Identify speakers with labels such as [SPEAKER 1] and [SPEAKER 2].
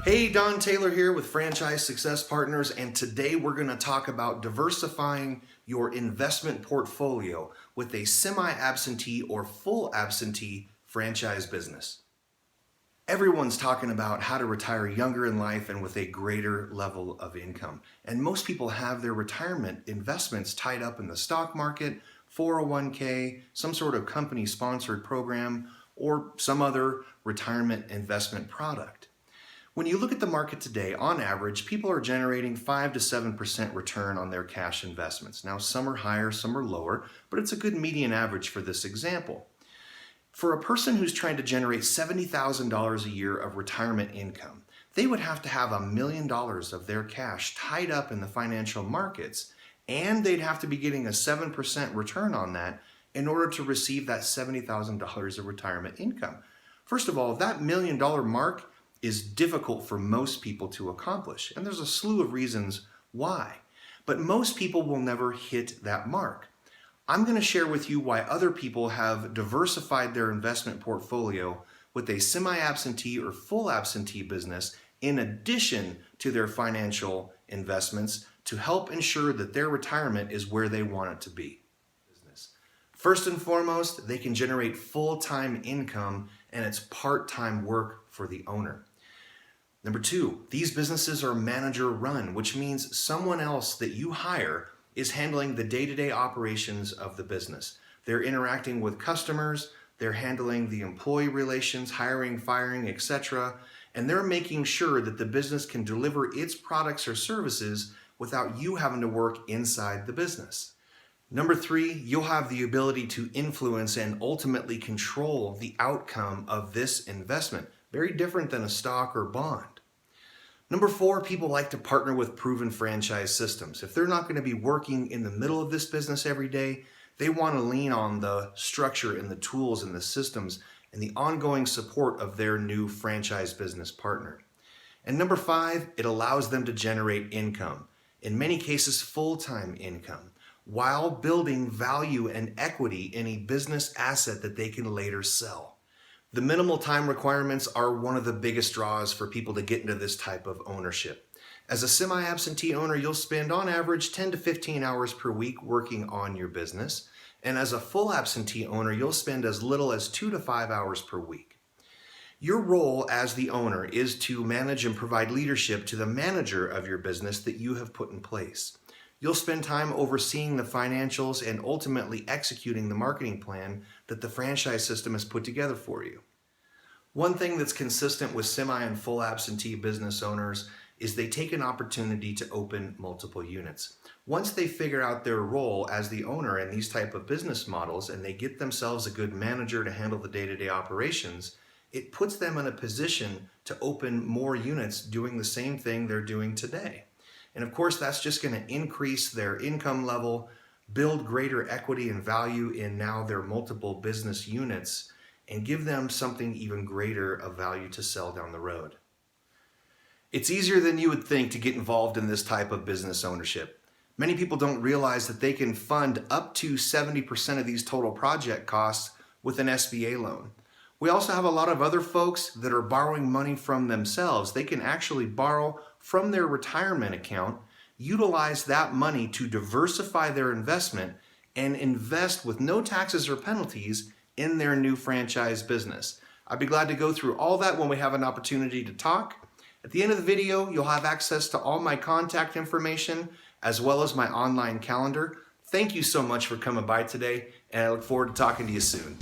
[SPEAKER 1] Hey, Don Taylor here with Franchise Success Partners, and today we're going to talk about diversifying your investment portfolio with a semi-absentee or full absentee franchise business. Everyone's talking about how to retire younger in life and with a greater level of income. And most people have their retirement investments tied up in the stock market, 401k, some sort of company-sponsored program, or some other retirement investment product. When you look at the market today, on average, people are generating 5 to 7% return on their cash investments. Now, some are higher, some are lower, but it's a good median average for this example. For a person who's trying to generate $70,000 a year of retirement income, they would have to have $1 million of their cash tied up in the financial markets, and they'd have to be getting a 7% return on that in order to receive that $70,000 of retirement income. First of all, that $1 million mark is difficult for most people to accomplish, and there's a slew of reasons why. But most people will never hit that mark. I'm going to share with you why other people have diversified their investment portfolio with a semi-absentee or full absentee business in addition to their financial investments to help ensure that their retirement is where they want it to be. First and foremost, they can generate full-time income, and it's part-time work for the owner. Number two, these businesses are manager run, which means someone else that you hire is handling the day-to-day operations of the business. They're interacting with customers, they're handling the employee relations, hiring, firing, etc., and they're making sure that the business can deliver its products or services without you having to work inside the business. Number three, you'll have the ability to influence and ultimately control the outcome of this investment. Very different than a stock or bond. Number four, people like to partner with proven franchise systems. If they're not going to be working in the middle of this business every day, they want to lean on the structure and the tools and the systems and the ongoing support of their new franchise business partner. And number five, it allows them to generate income, in many cases full-time income, while building value and equity in a business asset that they can later sell. The minimal time requirements are one of the biggest draws for people to get into this type of ownership. As a semi-absentee owner, you'll spend on average 10 to 15 hours per week working on your business. And as a full absentee owner, you'll spend as little as 2 to 5 hours per week. Your role as the owner is to manage and provide leadership to the manager of your business that you have put in place. You'll spend time overseeing the financials and ultimately executing the marketing plan that the franchise system has put together for you. One thing that's consistent with semi and full absentee business owners is they take an opportunity to open multiple units. Once they figure out their role as the owner in these type of business models and they get themselves a good manager to handle the day-to-day operations, it puts them in a position to open more units doing the same thing they're doing today. And of course, that's just going to increase their income level, build greater equity and value in now their multiple business units, and give them something even greater of value to sell down the road. It's easier than you would think to get involved in this type of business ownership. Many people don't realize that they can fund up to 70% of these total project costs with an SBA loan. We also have a lot of other folks that are borrowing money from themselves. They can actually borrow from their retirement account, utilize that money to diversify their investment, and invest with no taxes or penalties in their new franchise business. I'd be glad to go through all that when we have an opportunity to talk. At the end of the video, you'll have access to all my contact information as well as my online calendar. Thank you so much for coming by today, and I look forward to talking to you soon.